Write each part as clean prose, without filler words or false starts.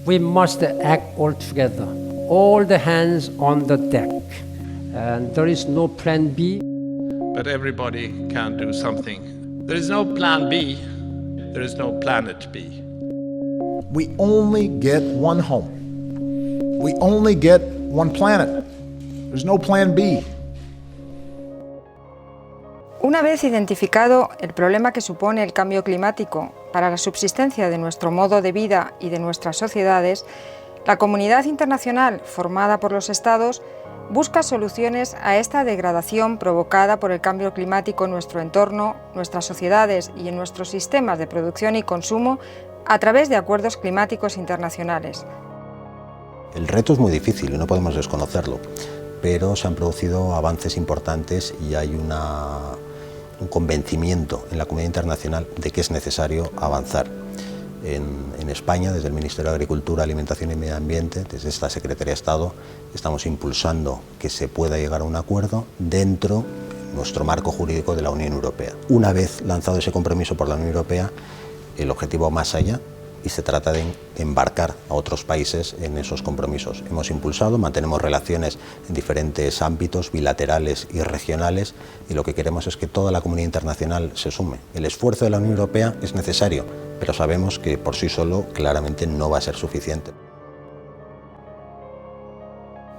We must act all together, all the hands on the deck. And there is no plan B. But everybody can do something. There is no plan B, there is no planet B. We only get one home. We only get one planet. There's no plan B. Una vez identificado el problema que supone el cambio climático para la subsistencia de nuestro modo de vida y de nuestras sociedades, la comunidad internacional, formada por los Estados, busca soluciones a esta degradación provocada por el cambio climático en nuestro entorno, nuestras sociedades y en nuestros sistemas de producción y consumo a través de acuerdos climáticos internacionales. El reto es muy difícil y no podemos desconocerlo, pero se han producido avances importantes y hay un convencimiento en la comunidad internacional de que es necesario avanzar. En España, desde el Ministerio de Agricultura, Alimentación y Medio Ambiente, desde esta Secretaría de Estado, estamos impulsando que se pueda llegar a un acuerdo dentro de nuestro marco jurídico de la Unión Europea. Una vez lanzado ese compromiso por la Unión Europea, el objetivo va más allá y se trata de embarcar a otros países en esos compromisos. Hemos impulsado, mantenemos relaciones en diferentes ámbitos bilaterales y regionales y lo que queremos es que toda la comunidad internacional se sume. El esfuerzo de la Unión Europea es necesario, pero sabemos que por sí solo claramente no va a ser suficiente.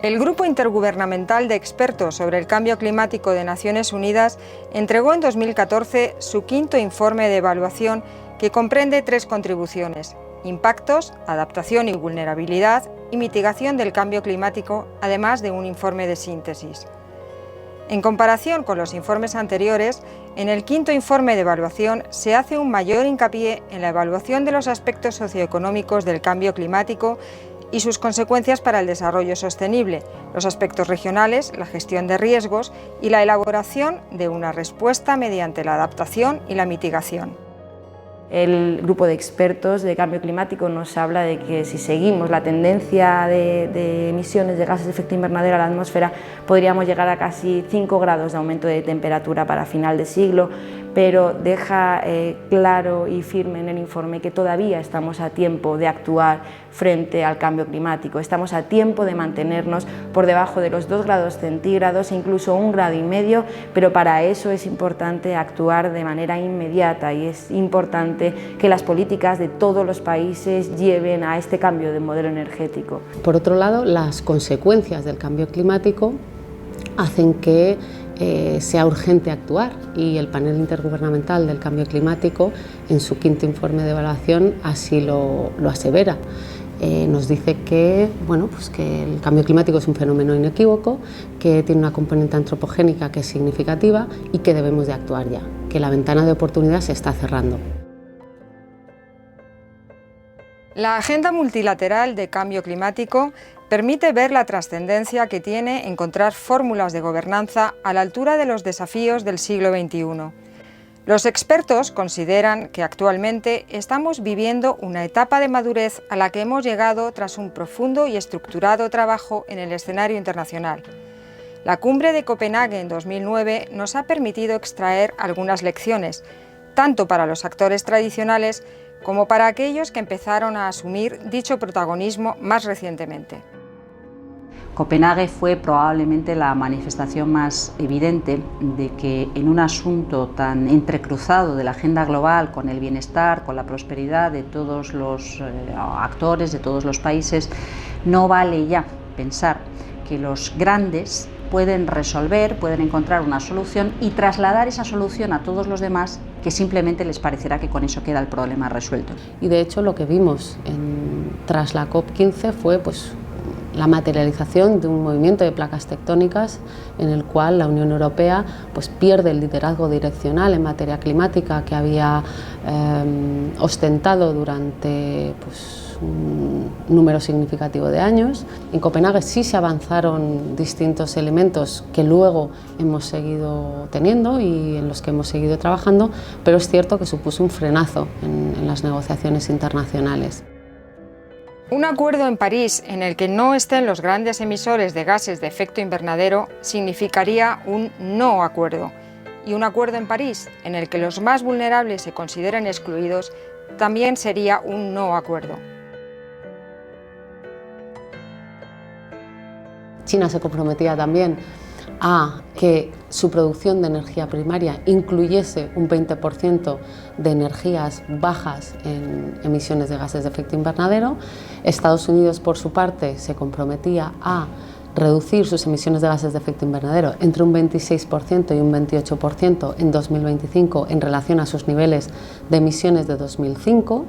El Grupo Intergubernamental de Expertos sobre el Cambio Climático de Naciones Unidas entregó en 2014 su quinto informe de evaluación que comprende 3 contribuciones: impactos, adaptación y vulnerabilidad y mitigación del cambio climático, además de un informe de síntesis. En comparación con los informes anteriores, en el quinto informe de evaluación se hace un mayor hincapié en la evaluación de los aspectos socioeconómicos del cambio climático y sus consecuencias para el desarrollo sostenible, los aspectos regionales, la gestión de riesgos y la elaboración de una respuesta mediante la adaptación y la mitigación. El grupo de expertos de cambio climático nos habla de que si seguimos la tendencia de emisiones de gases de efecto invernadero a la atmósfera podríamos llegar a casi 5 grados de aumento de temperatura para final de siglo, pero deja claro y firme en el informe que todavía estamos a tiempo de actuar frente al cambio climático. Estamos a tiempo de mantenernos por debajo de los 2 grados centígrados e incluso 1,5 grados, pero para eso es importante actuar de manera inmediata y es importante que las políticas de todos los países lleven a este cambio de modelo energético. Por otro lado, las consecuencias del cambio climático hacen que sea urgente actuar y el panel intergubernamental del cambio climático en su quinto informe de evaluación así lo asevera. Nos dice que, que el cambio climático es un fenómeno inequívoco, que tiene una componente antropogénica que es significativa y que debemos de actuar ya, que la ventana de oportunidad se está cerrando. La Agenda Multilateral de Cambio Climático permite ver la trascendencia que tiene encontrar fórmulas de gobernanza a la altura de los desafíos del siglo XXI. Los expertos consideran que actualmente estamos viviendo una etapa de madurez a la que hemos llegado tras un profundo y estructurado trabajo en el escenario internacional. La Cumbre de Copenhague en 2009 nos ha permitido extraer algunas lecciones, tanto para los actores tradicionales como para aquellos que empezaron a asumir dicho protagonismo más recientemente. Copenhague fue probablemente la manifestación más evidente de que en un asunto tan entrecruzado de la agenda global, con el bienestar, con la prosperidad de todos los actores, de todos los países, no vale ya pensar que los grandes pueden resolver, pueden encontrar una solución y trasladar esa solución a todos los demás, que simplemente les parecerá que con eso queda el problema resuelto. Y de hecho lo que vimos tras la COP15 fue la materialización de un movimiento de placas tectónicas en el cual la Unión Europea pierde el liderazgo direccional en materia climática que había ostentado durante un número significativo de años. En Copenhague sí se avanzaron distintos elementos que luego hemos seguido teniendo y en los que hemos seguido trabajando, pero es cierto que supuso un frenazo en las negociaciones internacionales. Un acuerdo en París en el que no estén los grandes emisores de gases de efecto invernadero significaría un no acuerdo. Y un acuerdo en París en el que los más vulnerables se consideren excluidos también sería un no acuerdo. China se comprometía también a que su producción de energía primaria incluyese un 20% de energías bajas en emisiones de gases de efecto invernadero. Estados Unidos, por su parte, se comprometía a reducir sus emisiones de gases de efecto invernadero entre un 26% y un 28% en 2025 en relación a sus niveles de emisiones de 2005.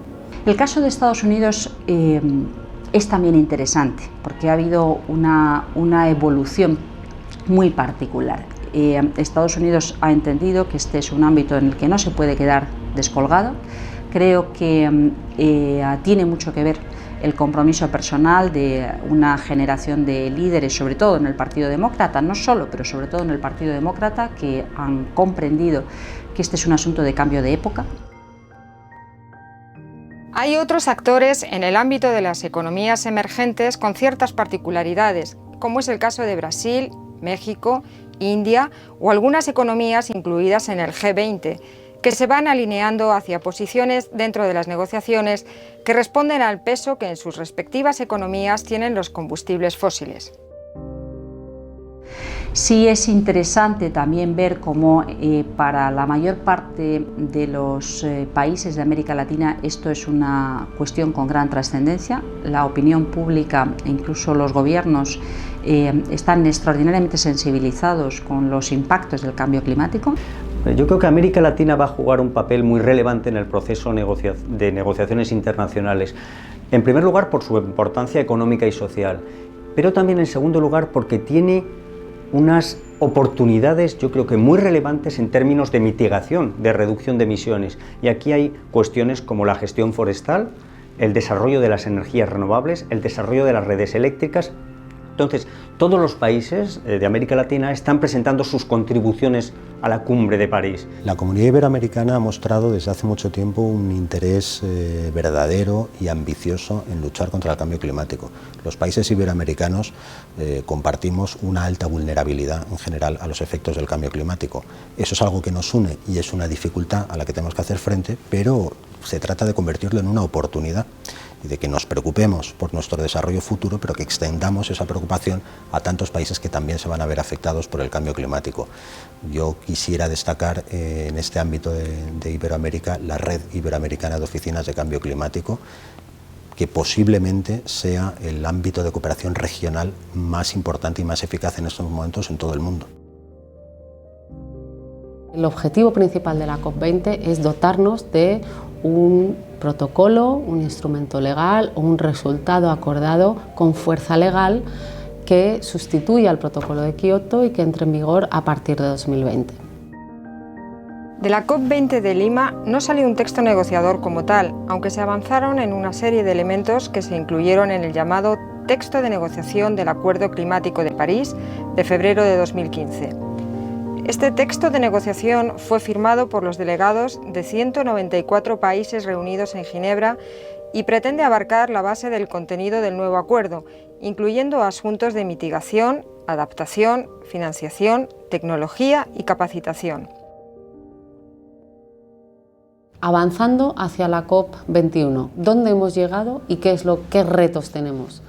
El caso de Estados Unidos es también interesante porque ha habido una evolución muy particular. Estados Unidos ha entendido que este es un ámbito en el que no se puede quedar descolgado. Creo que tiene mucho que ver el compromiso personal de una generación de líderes, sobre todo en el Partido Demócrata, no solo, pero sobre todo en el Partido Demócrata, que han comprendido que este es un asunto de cambio de época. Hay otros actores en el ámbito de las economías emergentes con ciertas particularidades, como es el caso de Brasil, México, India o algunas economías incluidas en el G20, que se van alineando hacia posiciones dentro de las negociaciones que responden al peso que en sus respectivas economías tienen los combustibles fósiles. Sí es interesante también ver cómo para la mayor parte de los países de América Latina esto es una cuestión con gran trascendencia. La opinión pública e incluso los gobiernos están extraordinariamente sensibilizados con los impactos del cambio climático. Yo creo que América Latina va a jugar un papel muy relevante en el proceso de negociaciones internacionales. En primer lugar, por su importancia económica y social, pero también en segundo lugar porque tiene unas oportunidades, yo creo que muy relevantes en términos de mitigación, de reducción de emisiones. Y aquí hay cuestiones como la gestión forestal, el desarrollo de las energías renovables, el desarrollo de las redes eléctricas. Entonces, todos los países de América Latina están presentando sus contribuciones a la cumbre de París. La comunidad iberoamericana ha mostrado desde hace mucho tiempo un interés verdadero y ambicioso en luchar contra el cambio climático. Los países iberoamericanos compartimos una alta vulnerabilidad en general a los efectos del cambio climático. Eso es algo que nos une y es una dificultad a la que tenemos que hacer frente, pero se trata de convertirlo en una oportunidad y de que nos preocupemos por nuestro desarrollo futuro, pero que extendamos esa preocupación a tantos países que también se van a ver afectados por el cambio climático. Yo quisiera destacar en este ámbito de Iberoamérica la Red Iberoamericana de Oficinas de Cambio Climático, que posiblemente sea el ámbito de cooperación regional más importante y más eficaz en estos momentos en todo el mundo. El objetivo principal de la COP20 es dotarnos de un protocolo, un instrumento legal o un resultado acordado con fuerza legal que sustituya al protocolo de Kioto y que entre en vigor a partir de 2020. De la COP20 de Lima no salió un texto negociador como tal, aunque se avanzaron en una serie de elementos que se incluyeron en el llamado Texto de Negociación del Acuerdo Climático de París de febrero de 2015. Este texto de negociación fue firmado por los delegados de 194 países reunidos en Ginebra y pretende abarcar la base del contenido del nuevo acuerdo, incluyendo asuntos de mitigación, adaptación, financiación, tecnología y capacitación. Avanzando hacia la COP21, ¿dónde hemos llegado y qué retos tenemos?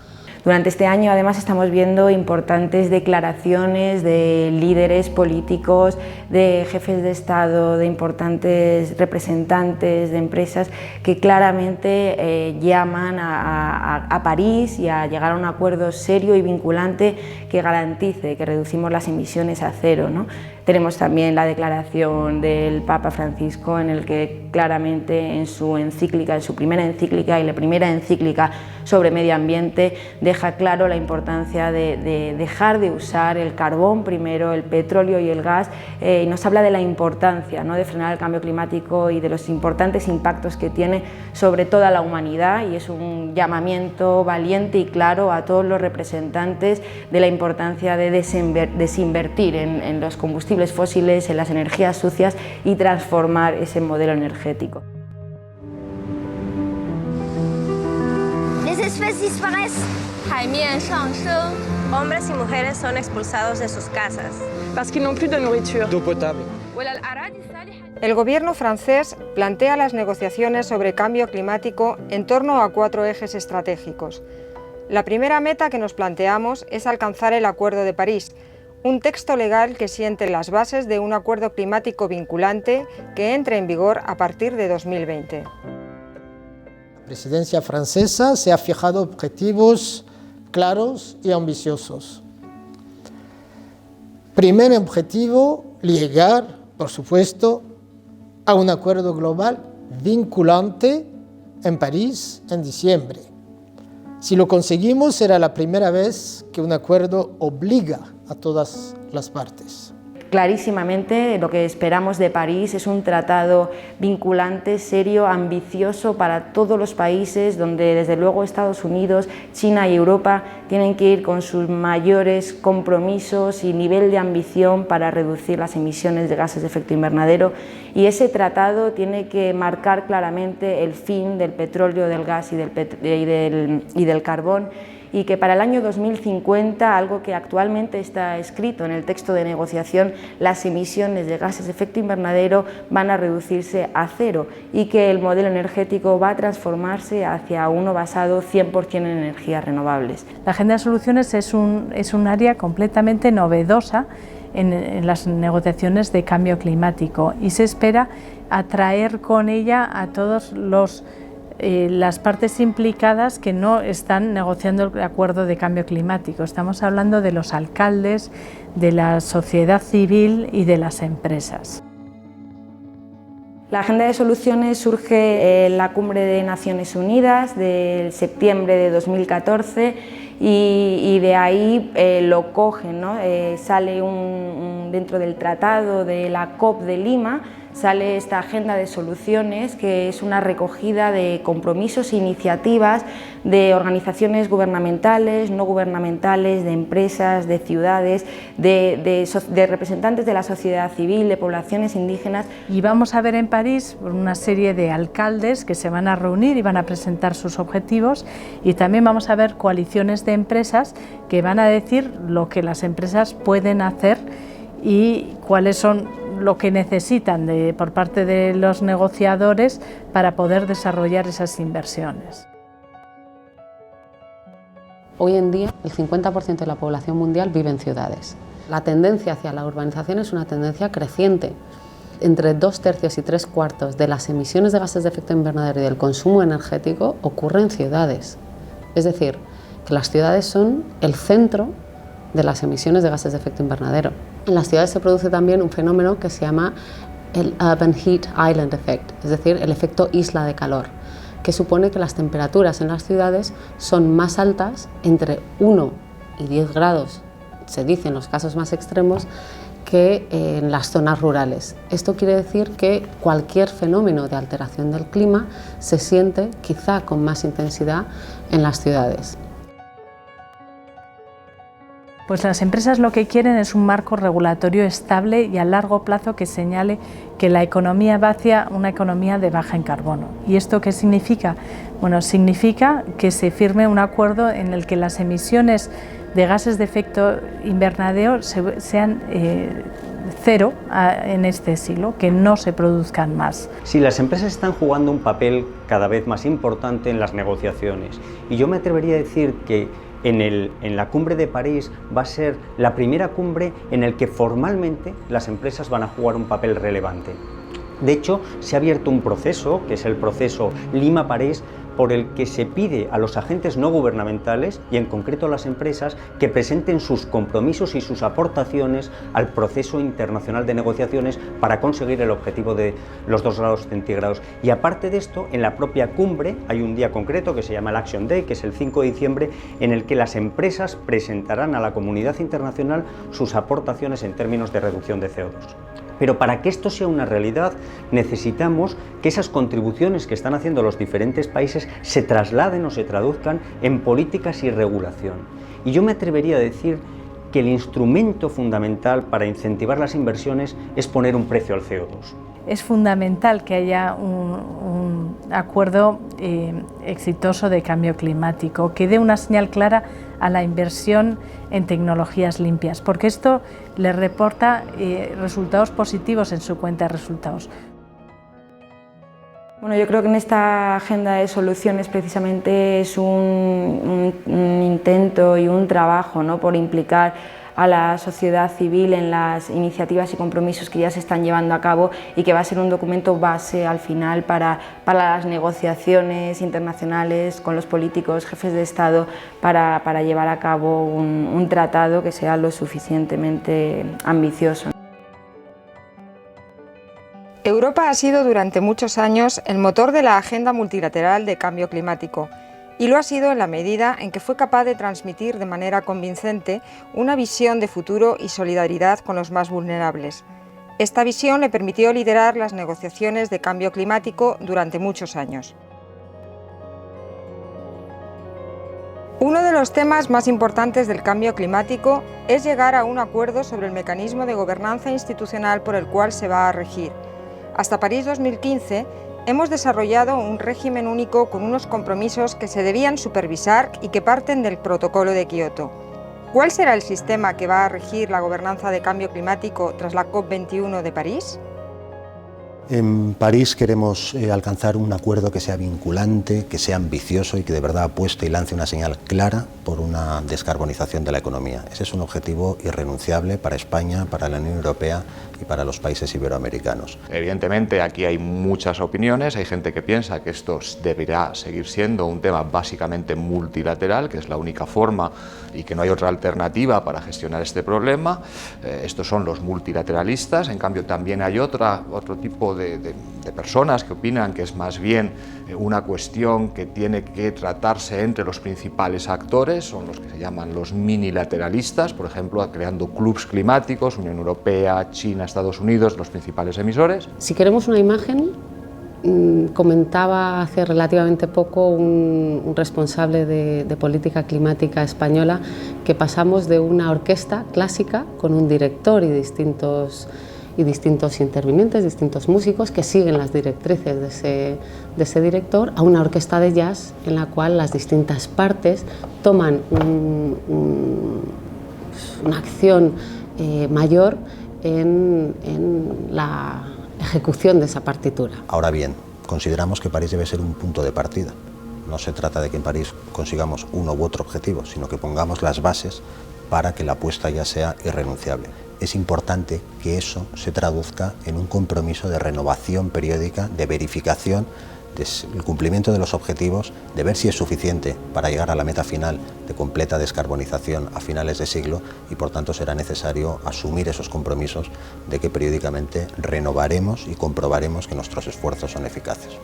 Durante este año además estamos viendo importantes declaraciones de líderes políticos, de jefes de Estado, de importantes representantes de empresas que claramente llaman a París y a llegar a un acuerdo serio y vinculante que garantice que reducimos las emisiones a cero, ¿no? Tenemos también la declaración del Papa Francisco en el que claramente en su encíclica, en su primera encíclica y la primera encíclica sobre medio ambiente deja claro la importancia de dejar de usar el carbón primero, el petróleo y el gas y nos habla de la importancia, ¿no?, de frenar el cambio climático y de los importantes impactos que tiene sobre toda la humanidad y es un llamamiento valiente y claro a todos los representantes de la importancia de desinvertir en los combustibles fósiles, en las energías sucias y transformar ese modelo energético. Hombres y mujeres son expulsados de sus casas. El gobierno francés plantea las negociaciones sobre cambio climático en torno a 4 ejes estratégicos: La primera meta que nos planteamos es alcanzar el Acuerdo de París, un texto legal que siente las bases de un acuerdo climático vinculante que entre en vigor a partir de 2020. La presidencia francesa se ha fijado objetivos claros y ambiciosos. Primer objetivo, llegar, por supuesto, a un acuerdo global vinculante en París en diciembre. Si lo conseguimos, será la primera vez que un acuerdo obliga a todas las partes. Clarísimamente lo que esperamos de París es un tratado vinculante, serio, ambicioso para todos los países, donde desde luego Estados Unidos, China y Europa tienen que ir con sus mayores compromisos y nivel de ambición para reducir las emisiones de gases de efecto invernadero, y ese tratado tiene que marcar claramente el fin del petróleo, del gas y del carbón, y que para el año 2050, algo que actualmente está escrito en el texto de negociación, las emisiones de gases de efecto invernadero van a reducirse a cero y que el modelo energético va a transformarse hacia uno basado 100% en energías renovables. La Agenda de Soluciones es un área completamente novedosa en las negociaciones de cambio climático y se espera atraer con ella a todos las partes implicadas que no están negociando el acuerdo de cambio climático. Estamos hablando de los alcaldes, de la sociedad civil y de las empresas. La Agenda de Soluciones surge en la Cumbre de Naciones Unidas de septiembre de 2014 y de ahí lo cogen, ¿no? Sale dentro del tratado de la COP de Lima, sale esta Agenda de Soluciones, que es una recogida de compromisos e iniciativas de organizaciones gubernamentales, no gubernamentales, de empresas, de ciudades, de representantes de la sociedad civil, de poblaciones indígenas. Y vamos a ver en París una serie de alcaldes que se van a reunir y van a presentar sus objetivos, y también vamos a ver coaliciones de empresas que van a decir lo que las empresas pueden hacer y cuáles son lo que necesitan por parte de los negociadores para poder desarrollar esas inversiones. Hoy en día el 50% de la población mundial vive en ciudades. La tendencia hacia la urbanización es una tendencia creciente. Entre 2/3 y 3/4 de las emisiones de gases de efecto invernadero y del consumo energético ocurre en ciudades. Es decir, que las ciudades son el centro de las emisiones de gases de efecto invernadero. En las ciudades se produce también un fenómeno que se llama el Urban Heat Island Effect, es decir, el efecto isla de calor, que supone que las temperaturas en las ciudades son más altas, entre 1 y 10 grados, se dice en los casos más extremos, que en las zonas rurales. Esto quiere decir que cualquier fenómeno de alteración del clima se siente quizá con más intensidad en las ciudades. Pues las empresas lo que quieren es un marco regulatorio estable y a largo plazo que señale que la economía va hacia una economía de baja en carbono. ¿Y esto qué significa? Bueno, significa que se firme un acuerdo en el que las emisiones de gases de efecto invernadero sean cero en este siglo, que no se produzcan más. Sí, las empresas están jugando un papel cada vez más importante en las negociaciones, y yo me atrevería a decir que en la cumbre de París va a ser la primera cumbre en la que formalmente las empresas van a jugar un papel relevante. De hecho, se ha abierto un proceso, que es el proceso Lima-París, por el que se pide a los agentes no gubernamentales, y en concreto a las empresas, que presenten sus compromisos y sus aportaciones al proceso internacional de negociaciones para conseguir el objetivo de los 2 grados centígrados. Y aparte de esto, en la propia cumbre hay un día concreto que se llama el Action Day, que es el 5 de diciembre, en el que las empresas presentarán a la comunidad internacional sus aportaciones en términos de reducción de CO2. Pero para que esto sea una realidad, necesitamos que esas contribuciones que están haciendo los diferentes países se trasladen o se traduzcan en políticas y regulación. Y yo me atrevería a decir que el instrumento fundamental para incentivar las inversiones es poner un precio al CO2. Es fundamental que haya un acuerdo exitoso de cambio climático, que dé una señal clara a la inversión en tecnologías limpias, porque esto le reporta resultados positivos en su cuenta de resultados. Bueno, yo creo que en esta agenda de soluciones precisamente es un intento y un trabajo, ¿no?, por implicar a la sociedad civil en las iniciativas y compromisos que ya se están llevando a cabo y que va a ser un documento base al final para las negociaciones internacionales con los políticos, jefes de Estado, para llevar a cabo un tratado que sea lo suficientemente ambicioso. Europa ha sido durante muchos años el motor de la agenda multilateral de cambio climático y lo ha sido en la medida en que fue capaz de transmitir de manera convincente una visión de futuro y solidaridad con los más vulnerables. Esta visión le permitió liderar las negociaciones de cambio climático durante muchos años. Uno de los temas más importantes del cambio climático es llegar a un acuerdo sobre el mecanismo de gobernanza institucional por el cual se va a regir. Hasta París 2015 hemos desarrollado un régimen único con unos compromisos que se debían supervisar y que parten del Protocolo de Kioto. ¿Cuál será el sistema que va a regir la gobernanza de cambio climático tras la COP21 de París? En París queremos alcanzar un acuerdo que sea vinculante, que sea ambicioso y que de verdad apueste y lance una señal clara por una descarbonización de la economía. Ese es un objetivo irrenunciable para España, para la Unión Europea y para los países iberoamericanos. Evidentemente aquí hay muchas opiniones, hay gente que piensa que esto deberá seguir siendo un tema básicamente multilateral, que es la única forma y que no hay otra alternativa para gestionar este problema. Estos son los multilateralistas, en cambio también hay otro tipo de personas que opinan que es más bien una cuestión que tiene que tratarse entre los principales actores, son los que se llaman los minilateralistas, por ejemplo, creando clubs climáticos, Unión Europea, China, Estados Unidos, los principales emisores. Si queremos una imagen, comentaba hace relativamente poco un responsable de política climática española que pasamos de una orquesta clásica con un director y distintos intervinientes, distintos músicos que siguen las directrices de ese director, a una orquesta de jazz en la cual las distintas partes toman una acción mayor en la ejecución de esa partitura. Ahora bien, consideramos que París debe ser un punto de partida. No se trata de que en París consigamos uno u otro objetivo, sino que pongamos las bases para que la apuesta ya sea irrenunciable. Es importante que eso se traduzca en un compromiso de renovación periódica, de verificación del cumplimiento de los objetivos, de ver si es suficiente para llegar a la meta final de completa descarbonización a finales de siglo y por tanto será necesario asumir esos compromisos de que periódicamente renovaremos y comprobaremos que nuestros esfuerzos son eficaces.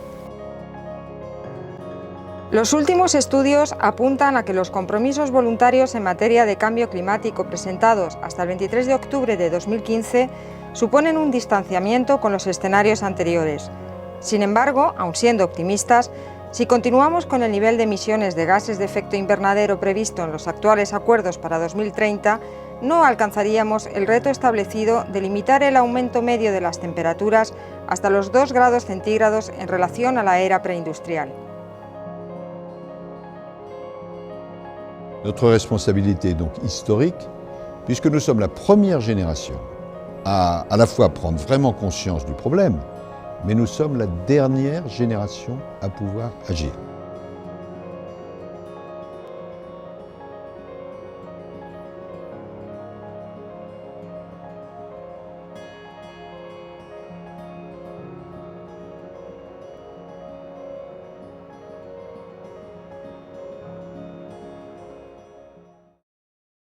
Los últimos estudios apuntan a que los compromisos voluntarios en materia de cambio climático presentados hasta el 23 de octubre de 2015 suponen un distanciamiento con los escenarios anteriores. Sin embargo, aun siendo optimistas, si continuamos con el nivel de emisiones de gases de efecto invernadero previsto en los actuales acuerdos para 2030, no alcanzaríamos el reto establecido de limitar el aumento medio de las temperaturas hasta los 2 grados centígrados en relación a la era preindustrial. Notre responsabilité est donc historique, puisque nous sommes la première génération à la fois prendre vraiment conscience du problème, mais nous sommes la dernière génération à pouvoir agir.